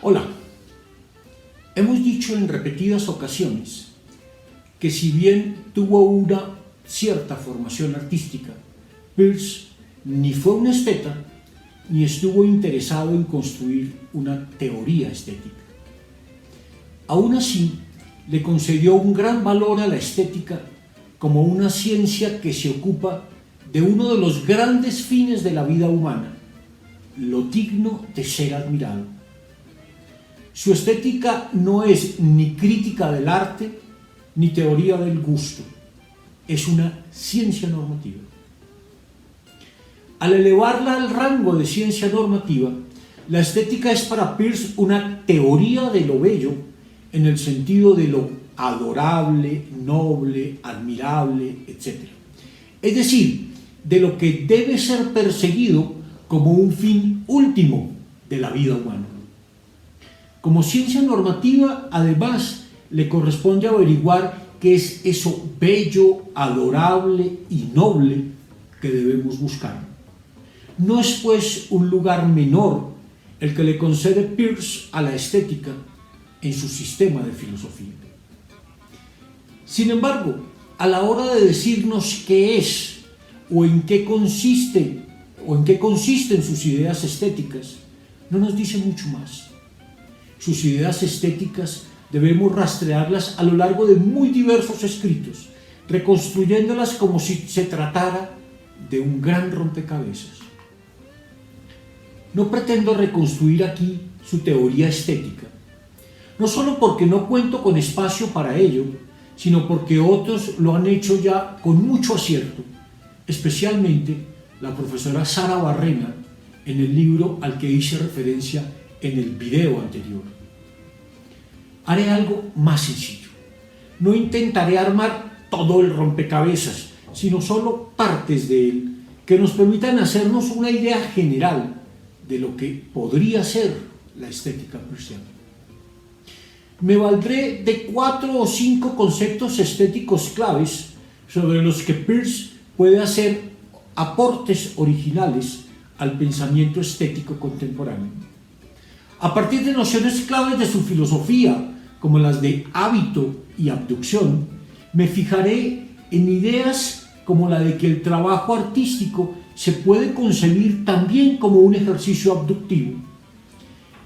Hola, hemos dicho en repetidas ocasiones que si bien tuvo una cierta formación artística, Peirce ni fue un esteta ni estuvo interesado en construir una teoría estética. Aún así, le concedió un gran valor a la estética como una ciencia que se ocupa de uno de los grandes fines de la vida humana, lo digno de ser admirado. Su estética no es ni crítica del arte ni teoría del gusto, es una ciencia normativa. Al elevarla al rango de ciencia normativa, la estética es para Peirce una teoría de lo bello en el sentido de lo adorable, noble, admirable, etc. Es decir, de lo que debe ser perseguido como un fin último de la vida humana. Como ciencia normativa, además, le corresponde averiguar qué es eso bello, adorable y noble que debemos buscar. No es, pues, un lugar menor el que le concede Peirce a la estética en su sistema de filosofía. Sin embargo, a la hora de decirnos qué es o en qué consisten sus ideas estéticas, no nos dice mucho más. Sus ideas estéticas debemos rastrearlas a lo largo de muy diversos escritos, reconstruyéndolas como si se tratara de un gran rompecabezas. No pretendo reconstruir aquí su teoría estética, no solo porque no cuento con espacio para ello, sino porque otros lo han hecho ya con mucho acierto, especialmente la profesora Sara Barrena en el libro al que hice referencia en el video anterior. Haré algo más sencillo. No intentaré armar todo el rompecabezas, sino solo partes de él que nos permitan hacernos una idea general de lo que podría ser la estética peirciana. Me valdré de 4 o 5 conceptos estéticos claves sobre los que Peirce puede hacer aportes originales al pensamiento estético contemporáneo. A partir de nociones claves de su filosofía, como las de hábito y abducción, me fijaré en ideas como la de que el trabajo artístico se puede concebir también como un ejercicio abductivo.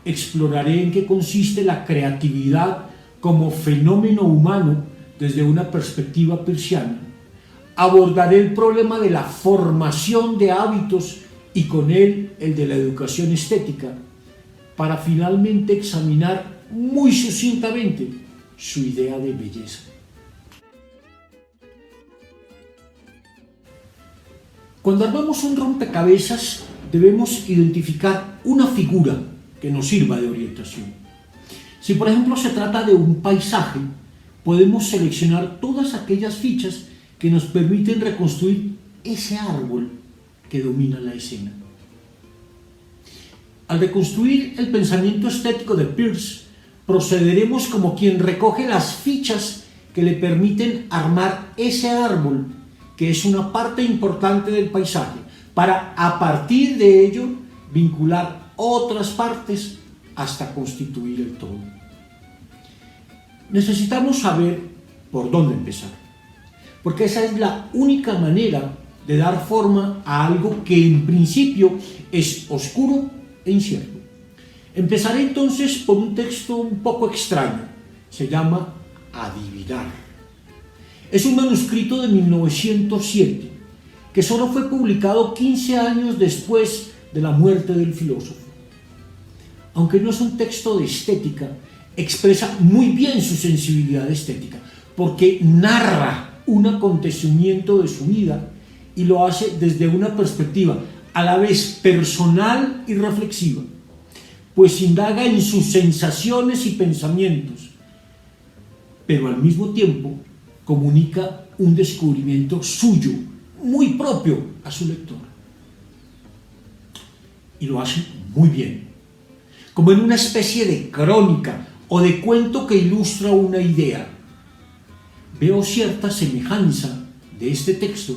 Exploraré en qué consiste la creatividad como fenómeno humano desde una perspectiva peirciana. Abordaré el problema de la formación de hábitos y con él el de la educación estética, para finalmente examinar muy sucintamente su idea de belleza. Cuando armamos un rompecabezas, debemos identificar una figura que nos sirva de orientación. Si por ejemplo se trata de un paisaje, podemos seleccionar todas aquellas fichas que nos permiten reconstruir ese árbol que domina la escena. Al reconstruir el pensamiento estético de Peirce, procederemos como quien recoge las fichas que le permiten armar ese árbol, que es una parte importante del paisaje, para a partir de ello vincular otras partes hasta constituir el todo. Necesitamos saber por dónde empezar, porque esa es la única manera de dar forma a algo que en principio es oscuro e incierto. Empezaré entonces por un texto un poco extraño, se llama Adivinar. Es un manuscrito de 1907, que solo fue publicado 15 años después de la muerte del filósofo. Aunque no es un texto de estética, expresa muy bien su sensibilidad estética, porque narra un acontecimiento de su vida y lo hace desde una perspectiva a la vez personal y reflexiva, pues indaga en sus sensaciones y pensamientos, pero al mismo tiempo comunica un descubrimiento suyo, muy propio a su lector. Y lo hace muy bien, como en una especie de crónica o de cuento que ilustra una idea. Veo cierta semejanza de este texto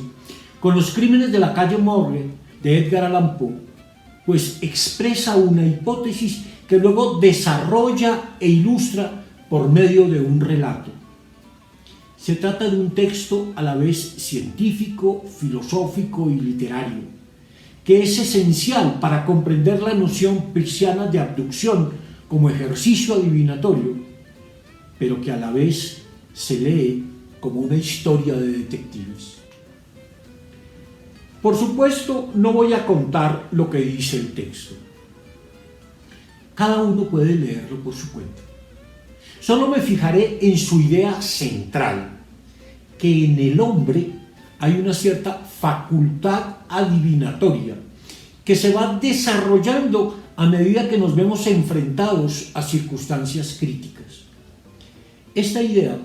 con Los crímenes de la calle Morgue de Edgar Allan Poe, pues expresa una hipótesis que luego desarrolla e ilustra por medio de un relato. Se trata de un texto a la vez científico, filosófico y literario, que es esencial para comprender la noción peirsiana de abducción como ejercicio adivinatorio, pero que a la vez se lee como una historia de detectives. Por supuesto, no voy a contar lo que dice el texto. Cada uno puede leerlo por su cuenta. Solo me fijaré en su idea central, que en el hombre hay una cierta facultad adivinatoria que se va desarrollando a medida que nos vemos enfrentados a circunstancias críticas. Esta idea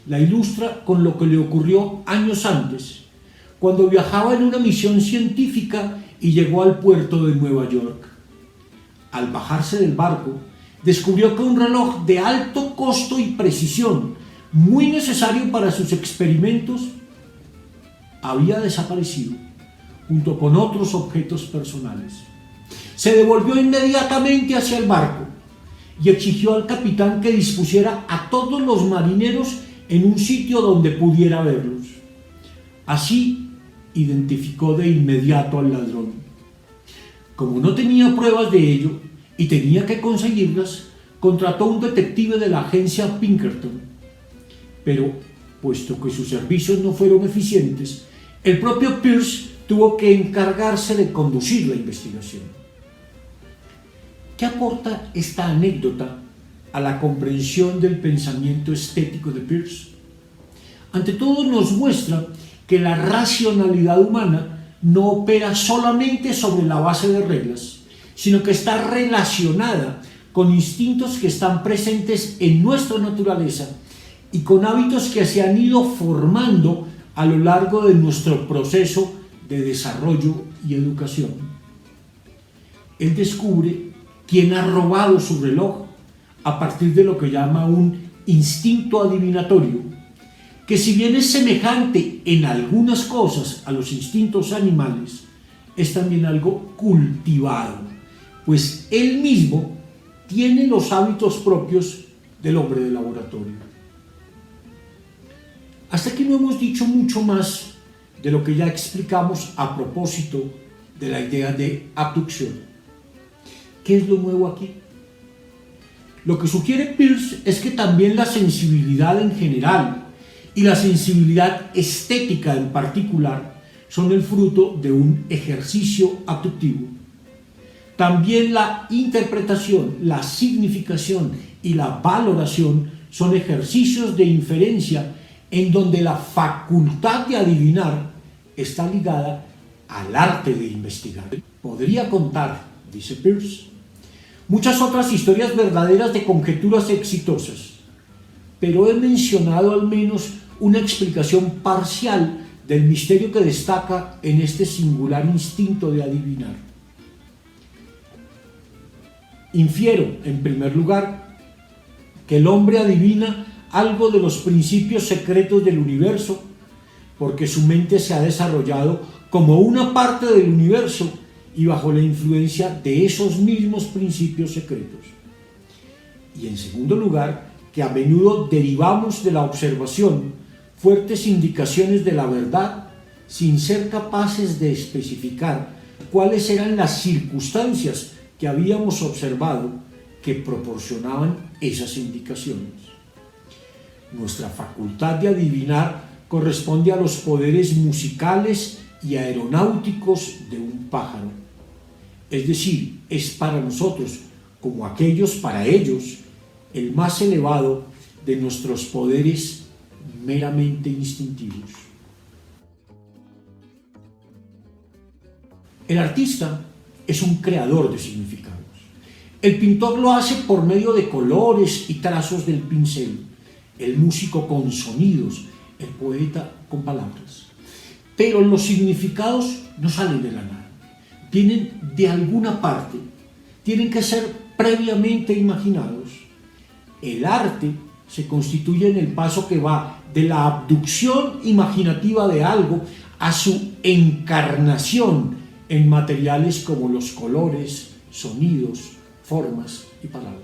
la ilustra con lo que le ocurrió años antes, cuando viajaba en una misión científica y llegó al puerto de Nueva York. Al bajarse del barco, descubrió que un reloj de alto costo y precisión, muy necesario para sus experimentos, había desaparecido junto con otros objetos personales. Se devolvió inmediatamente hacia el barco y exigió al capitán que dispusiera a todos los marineros en un sitio donde pudiera verlos. Así identificó de inmediato al ladrón. Como no tenía pruebas de ello y tenía que conseguirlas, contrató a un detective de la agencia Pinkerton. Pero, puesto que sus servicios no fueron eficientes, el propio Peirce tuvo que encargarse de conducir la investigación. ¿Qué aporta esta anécdota a la comprensión del pensamiento estético de Peirce? Ante todo, nos muestra que la racionalidad humana no opera solamente sobre la base de reglas, sino que está relacionada con instintos que están presentes en nuestra naturaleza y con hábitos que se han ido formando a lo largo de nuestro proceso de desarrollo y educación. Él descubre quién ha robado su reloj a partir de lo que llama un instinto adivinatorio, que si bien es semejante en algunas cosas a los instintos animales, es también algo cultivado, pues él mismo tiene los hábitos propios del hombre de laboratorio. Hasta aquí no hemos dicho mucho más de lo que ya explicamos a propósito de la idea de abducción. ¿Qué es lo nuevo aquí? Lo que sugiere Peirce es que también la sensibilidad en general y la sensibilidad estética en particular son el fruto de un ejercicio abductivo. También la interpretación, la significación y la valoración son ejercicios de inferencia en donde la facultad de adivinar está ligada al arte de investigar. Podría contar, dice Peirce, muchas otras historias verdaderas de conjeturas exitosas, pero he mencionado al menos una explicación parcial del misterio que destaca en este singular instinto de adivinar. Infiero, en primer lugar, que el hombre adivina algo de los principios secretos del universo, porque su mente se ha desarrollado como una parte del universo y bajo la influencia de esos mismos principios secretos. Y en segundo lugar, que a menudo derivamos de la observación fuertes indicaciones de la verdad sin ser capaces de especificar cuáles eran las circunstancias que habíamos observado que proporcionaban esas indicaciones. Nuestra facultad de adivinar corresponde a los poderes musicales y aeronáuticos de un pájaro. Es decir, es para nosotros, como aquellos para ellos, el más elevado de nuestros poderes meramente instintivos. El artista es un creador de significados. El pintor lo hace por medio de colores y trazos del pincel, el músico con sonidos, el poeta con palabras. Pero los significados no salen de la nada, vienen de alguna parte, tienen que ser previamente imaginados. El arte se constituye en el paso que va de la abducción imaginativa de algo a su encarnación en materiales como los colores, sonidos formas y palabras.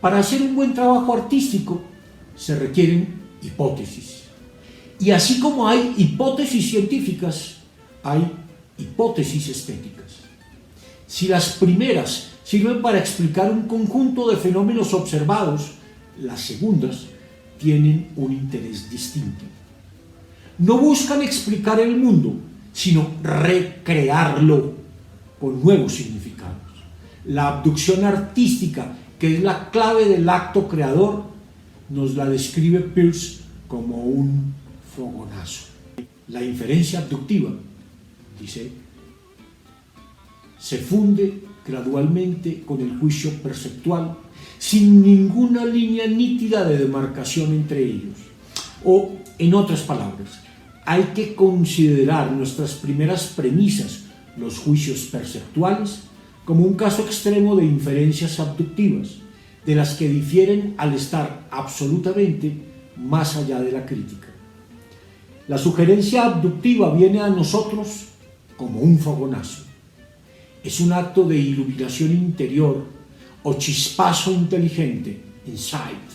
Para hacer un buen trabajo artístico se requieren hipótesis. Y así como hay hipótesis científicas, hay hipótesis estéticas. Si las primeras sirven para explicar un conjunto de fenómenos observados, las segundas tienen un interés distinto. No buscan explicar el mundo, sino recrearlo con nuevos significados. La abducción artística, que es la clave del acto creador, nos la describe Peirce como un fogonazo. La inferencia abductiva, dice, se funde gradualmente con el juicio perceptual, sin ninguna línea nítida de demarcación entre ellos. O, en otras palabras, hay que considerar nuestras primeras premisas, los juicios perceptuales, como un caso extremo de inferencias abductivas, de las que difieren al estar absolutamente más allá de la crítica. La sugerencia abductiva viene a nosotros como un fogonazo. Es un acto de iluminación interior o chispazo inteligente, insight,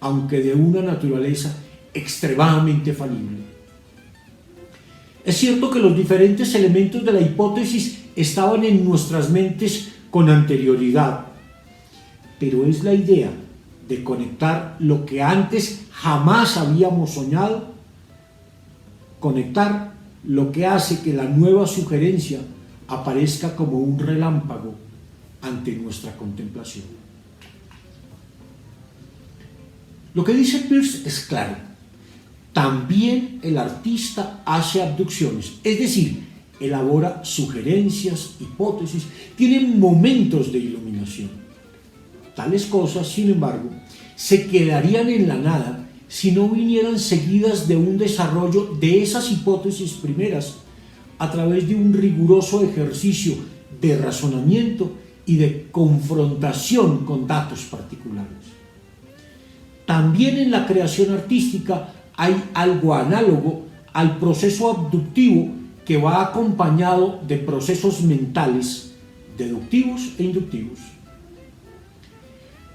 aunque de una naturaleza extremadamente falible. Es cierto que los diferentes elementos de la hipótesis estaban en nuestras mentes con anterioridad, pero es la idea de conectar lo que antes jamás habíamos soñado, conectar lo que hace que la nueva sugerencia aparezca como un relámpago ante nuestra contemplación. Lo que dice Peirce es claro. También el artista hace abducciones, es decir, elabora sugerencias, hipótesis, tiene momentos de iluminación. Tales cosas, sin embargo, se quedarían en la nada si no vinieran seguidas de un desarrollo de esas hipótesis primeras a través de un riguroso ejercicio de razonamiento y de confrontación con datos particulares. También en la creación artística hay algo análogo al proceso abductivo que va acompañado de procesos mentales deductivos e inductivos.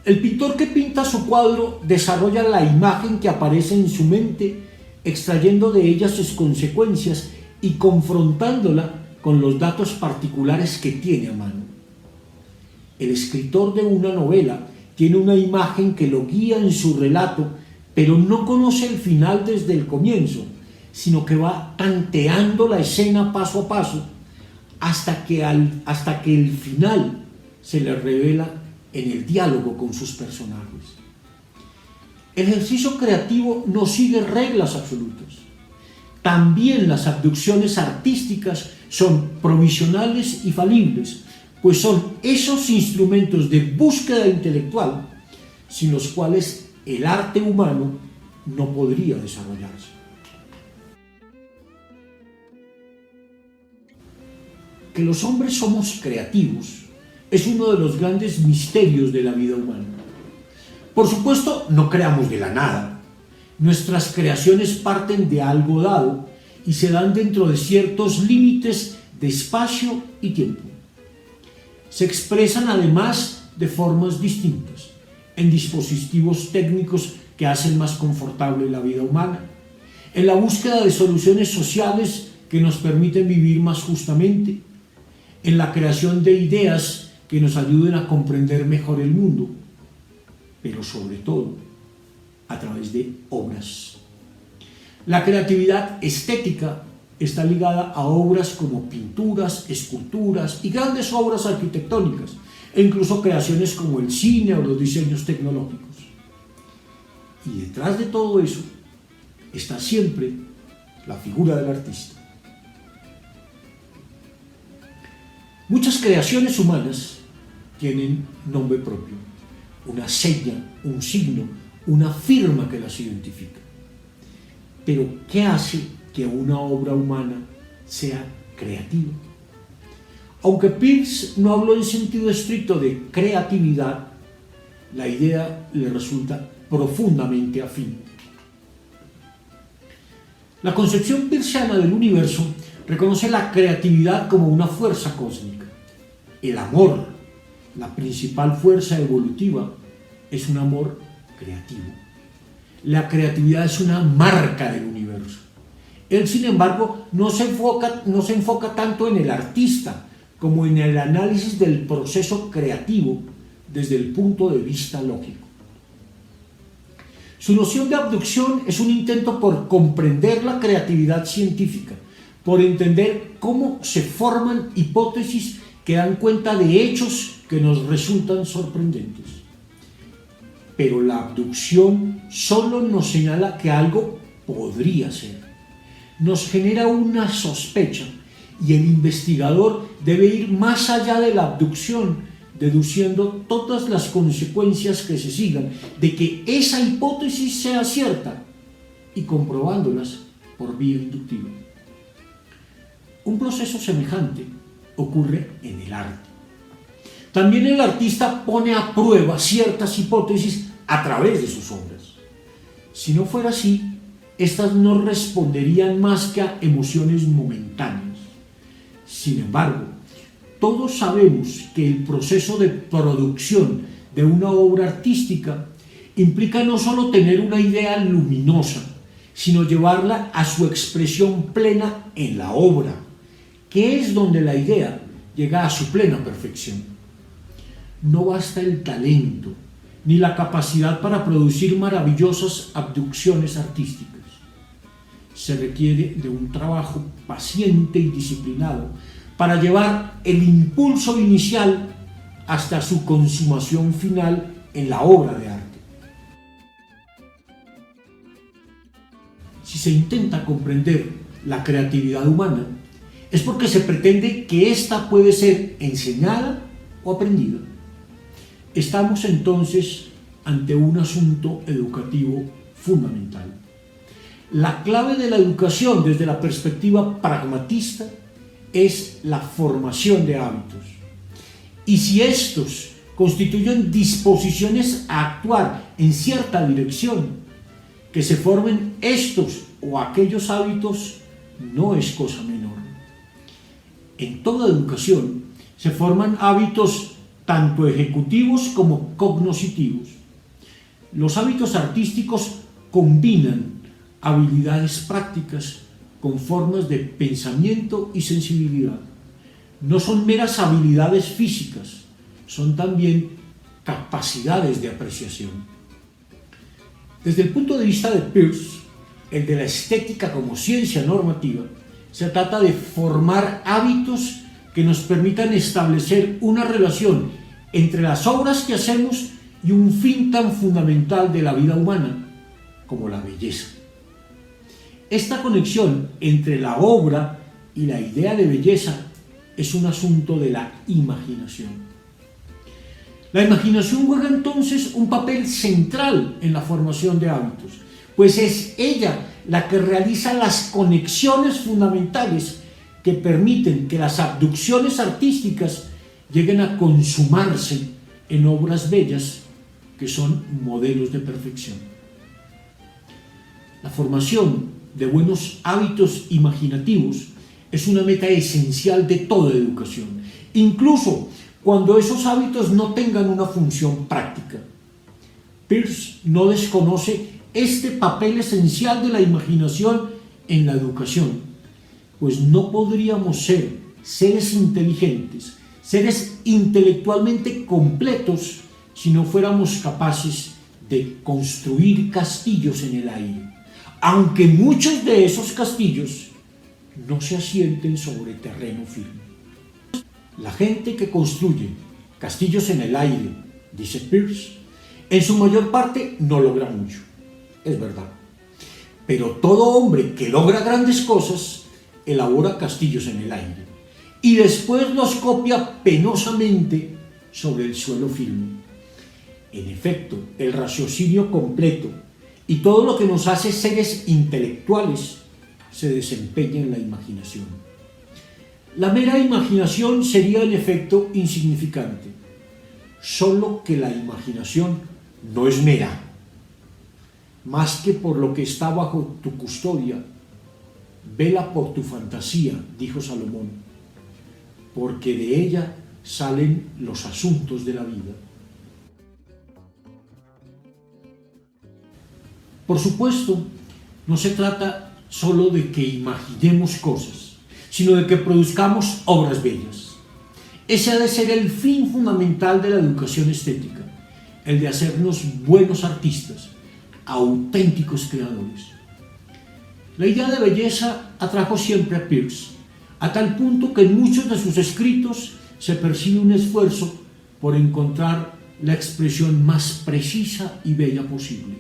El pintor que pinta su cuadro desarrolla la imagen que aparece en su mente, extrayendo de ella sus consecuencias y confrontándola con los datos particulares que tiene a mano. El escritor de una novela tiene una imagen que lo guía en su relato, pero no conoce el final desde el comienzo, sino que va tanteando la escena paso a paso hasta que el final se le revela en el diálogo con sus personajes. El ejercicio creativo no sigue reglas absolutas. También las abducciones artísticas son provisionales y falibles, pues son esos instrumentos de búsqueda intelectual sin los cuales el arte humano no podría desarrollarse. Que los hombres somos creativos es uno de los grandes misterios de la vida humana. Por supuesto, no creamos de la nada. Nuestras creaciones parten de algo dado y se dan dentro de ciertos límites de espacio y tiempo. Se expresan además de formas distintas, en dispositivos técnicos que hacen más confortable la vida humana, en la búsqueda de soluciones sociales que nos permiten vivir más justamente, en la creación de ideas que nos ayuden a comprender mejor el mundo, pero sobre todo a través de obras. La creatividad estética está ligada a obras como pinturas, esculturas y grandes obras arquitectónicas, e incluso creaciones como el cine o los diseños tecnológicos. Y detrás de todo eso está siempre la figura del artista. Muchas creaciones humanas tienen nombre propio, una seña, un signo, una firma que las identifica. Pero, ¿qué hace que una obra humana sea creativa? Aunque Peirce no habló en sentido estricto de creatividad, la idea le resulta profundamente afín. La concepción peirciana del universo reconoce la creatividad como una fuerza cósmica. El amor, la principal fuerza evolutiva es un amor creativo. La creatividad es una marca del universo. Él, sin embargo, no se enfoca tanto en el artista como en el análisis del proceso creativo desde el punto de vista lógico. Su noción de abducción es un intento por comprender la creatividad científica, por entender cómo se forman hipótesis que dan cuenta de hechos que nos resultan sorprendentes. Pero la abducción solo nos señala que algo podría ser. Nos genera una sospecha y el investigador debe ir más allá de la abducción, deduciendo todas las consecuencias que se sigan de que esa hipótesis sea cierta y comprobándolas por vía inductiva. Un proceso semejante ocurre en el arte. También el artista pone a prueba ciertas hipótesis a través de sus obras. Si no fuera así, estas no responderían más que a emociones momentáneas. Sin embargo, todos sabemos que el proceso de producción de una obra artística implica no solo tener una idea luminosa, sino llevarla a su expresión plena en la obra, que es donde la idea llega a su plena perfección. No basta el talento ni la capacidad para producir maravillosas abducciones artísticas. Se requiere de un trabajo paciente y disciplinado para llevar el impulso inicial hasta su consumación final en la obra de arte. Si se intenta comprender la creatividad humana, es porque se pretende que ésta puede ser enseñada o aprendida. Estamos entonces ante un asunto educativo fundamental. La clave de la educación desde la perspectiva pragmatista es la formación de hábitos. Y si estos constituyen disposiciones a actuar en cierta dirección, que se formen estos o aquellos hábitos no es cosa menor. En toda educación se forman hábitos tanto ejecutivos como cognoscitivos. Los hábitos artísticos combinan habilidades prácticas con formas de pensamiento y sensibilidad. No son meras habilidades físicas, son también capacidades de apreciación. Desde el punto de vista de Peirce, el de la estética como ciencia normativa, se trata de formar hábitos que nos permitan establecer una relación entre las obras que hacemos y un fin tan fundamental de la vida humana como la belleza. Esta conexión entre la obra y la idea de belleza es un asunto de la imaginación. La imaginación juega entonces un papel central en la formación de hábitos, pues es ella la que realiza las conexiones fundamentales que permiten que las abducciones artísticas lleguen a consumarse en obras bellas que son modelos de perfección. La formación de buenos hábitos imaginativos es una meta esencial de toda educación, incluso cuando esos hábitos no tengan una función práctica. Peirce no desconoce este papel esencial de la imaginación en la educación, pues no podríamos ser seres inteligentes, seres intelectualmente completos, si no fuéramos capaces de construir castillos en el aire, aunque muchos de esos castillos no se asienten sobre terreno firme. La gente que construye castillos en el aire, dice Peirce, en su mayor parte no logra mucho, es verdad. Pero todo hombre que logra grandes cosas elabora castillos en el aire y después los copia penosamente sobre el suelo firme. En efecto, el raciocinio completo y todo lo que nos hace seres intelectuales se desempeña en la imaginación. La mera imaginación sería en efecto insignificante, solo que la imaginación no es mera. Más que por lo que está bajo tu custodia, vela por tu fantasía, dijo Salomón, porque de ella salen los asuntos de la vida. Por supuesto, no se trata solo de que imaginemos cosas, sino de que produzcamos obras bellas. Ese ha de ser el fin fundamental de la educación estética, el de hacernos buenos artistas, auténticos creadores. La idea de belleza atrajo siempre a Peirce, a tal punto que en muchos de sus escritos se percibe un esfuerzo por encontrar la expresión más precisa y bella posible.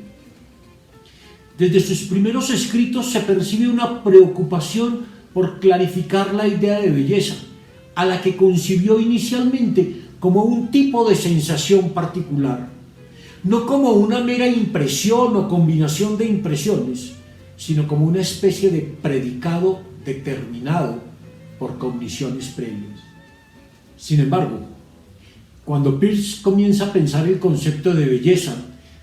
Desde sus primeros escritos se percibe una preocupación por clarificar la idea de belleza, a la que concibió inicialmente como un tipo de sensación particular, no como una mera impresión o combinación de impresiones, sino como una especie de predicado determinado por cogniciones previas. Sin embargo, cuando Peirce comienza a pensar el concepto de belleza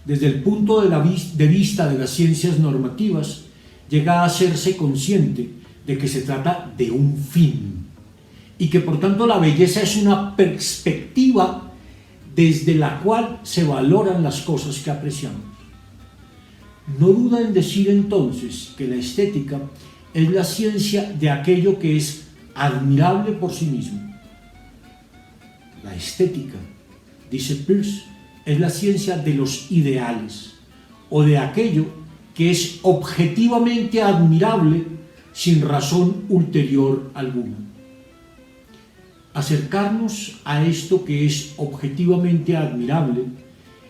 desde el punto de vista de las ciencias normativas, llega a hacerse consciente de que se trata de un fin y que por tanto la belleza es una perspectiva desde la cual se valoran las cosas que apreciamos. No duda en decir entonces que la estética es la ciencia de aquello que es admirable por sí mismo. La estética, dice Peirce, es la ciencia de los ideales o de aquello que es objetivamente admirable sin razón ulterior alguna. Acercarnos a esto que es objetivamente admirable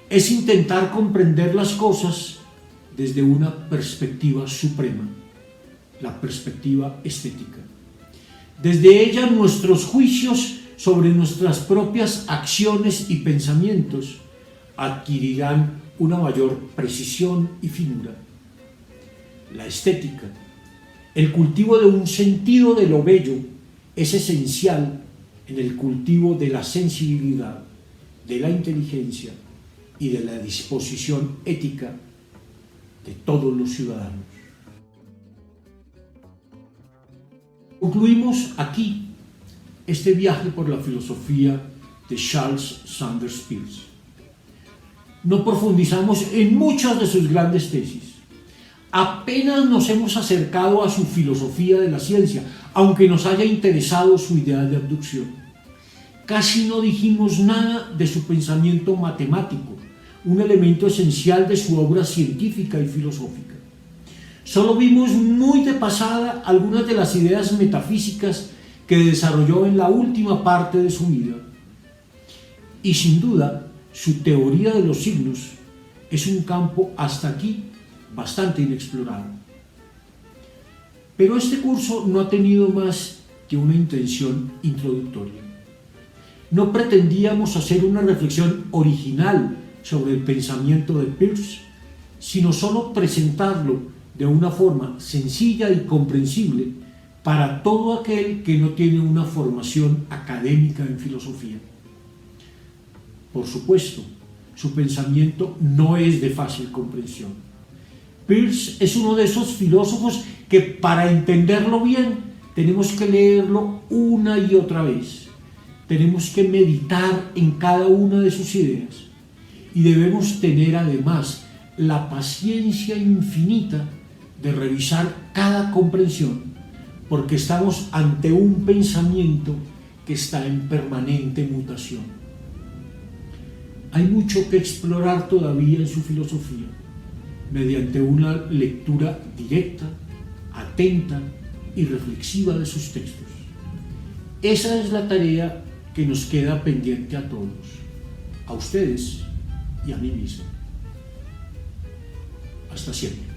es intentar comprender las cosas desde una perspectiva suprema, la perspectiva estética. Desde ella nuestros juicios sobre nuestras propias acciones y pensamientos adquirirán una mayor precisión y finura. La estética, el cultivo de un sentido de lo bello, es esencial en el cultivo de la sensibilidad, de la inteligencia y de la disposición ética de todos los ciudadanos. Concluimos aquí este viaje por la filosofía de Charles Sanders Peirce. No profundizamos en muchas de sus grandes tesis. Apenas nos hemos acercado a su filosofía de la ciencia, aunque nos haya interesado su idea de abducción. Casi no dijimos nada de su pensamiento matemático, un elemento esencial de su obra científica y filosófica. Solo vimos muy de pasada algunas de las ideas metafísicas que desarrolló en la última parte de su vida. Y sin duda, su teoría de los signos es un campo hasta aquí bastante inexplorado. Pero este curso no ha tenido más que una intención introductoria. No pretendíamos hacer una reflexión original sobre el pensamiento de Peirce, sino solo presentarlo de una forma sencilla y comprensible para todo aquel que no tiene una formación académica en filosofía. Por supuesto, su pensamiento no es de fácil comprensión. Peirce es uno de esos filósofos que para entenderlo bien tenemos que leerlo una y otra vez. Tenemos que meditar en cada una de sus ideas y debemos tener además la paciencia infinita de revisar cada comprensión, porque estamos ante un pensamiento que está en permanente mutación. Hay mucho que explorar todavía en su filosofía, mediante una lectura directa, atenta y reflexiva de sus textos. Esa es la tarea que nos queda pendiente a todos, a ustedes y a mí mismo. Hasta siempre.